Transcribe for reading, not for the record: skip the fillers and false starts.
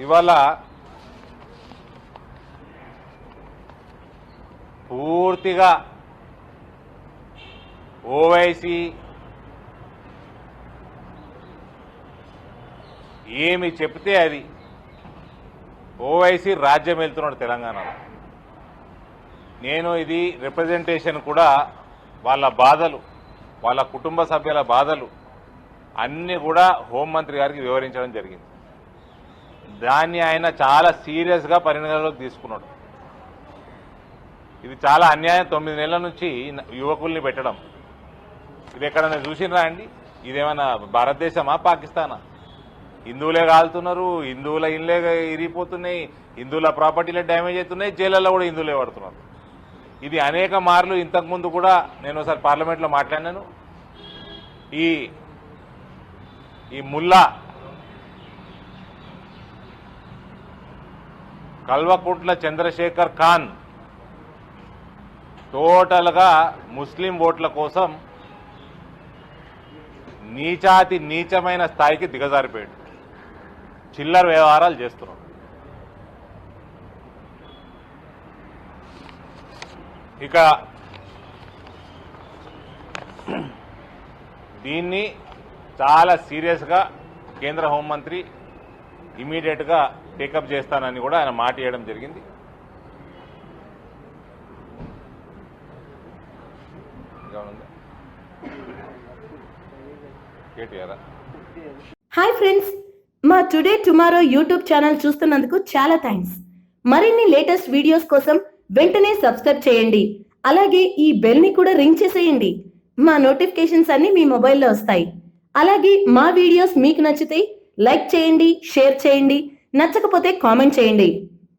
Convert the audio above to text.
ఇవాళ పూర్తిగా ఓవైసీ ఏమి చెప్తే అది ఓవైసీ రాజ్యం వెళ్తున్నాడు తెలంగాణలో. నేను ఇది రిప్రజెంటేషన్ కూడా వాళ్ళ బాధలు, వాళ్ళ కుటుంబ సభ్యుల బాధలు అన్నీ కూడా హోంమంత్రి గారికి వివరించడం జరిగింది. దాన్ని ఆయన చాలా సీరియస్గా పరిగణలోకి తీసుకున్నాడు. ఇది చాలా అన్యాయం. 9 నెలల నుంచి యువకుల్ని పెట్టడం ఇది ఎక్కడైనా చూసినరా అండి? ఇదేమన్నా భారతదేశమా పాకిస్తానా? హిందువులే కాలుతున్నారు, హిందువుల ఇళ్ళే ఇరిగిపోతున్నాయి, హిందువుల ప్రాపర్టీలే డ్యామేజ్ అవుతున్నాయి, జైళ్ళల్లో కూడా హిందువులే పడుతున్నారు. ఇది అనేక మార్లు ఇంతకుముందు కూడా నేను ఒకసారి పార్లమెంట్లో మాట్లాడినాను. ఈ ముల్లా కల్వకుంట్ల చంద్రశేఖర్ ఖాన్ టోటల్గా ముస్లిం ఓట్ల కోసం నీచాతి నీచమైన స్థాయికి దిగజారిపోయాడు. చిల్లర వ్యవహారాలు చేస్తున్నాడు. ఇక దీన్ని చాలా సీరియస్గా కేంద్ర హోంమంత్రి ఇమీడియట్గా టేకప్ చేస్తానని కూడా ఆయన మాట ఇవ్వడం జరిగింది. హాయ్ ఫ్రెండ్స్, మా టుడే టుమారో యూట్యూబ్ ఛానల్ చూస్తున్నందుకు చాలా థ్యాంక్స్. మరిన్ని లేటెస్ట్ వీడియోస్ కోసం వెంటనే సబ్స్క్రైబ్ చేయండి. అలాగే ఈ బెల్ ని కూడా రింగ్ చేసేయండి. మా నోటిఫికేషన్స్ అన్ని మీ మొబైల్లో వస్తాయి. అలాగే మా వీడియోస్ మీకు నచ్చితే లైక్ చేయండి, షేర్ చేయండి, నచ్చకపోతే కామెంట్ చేయండి.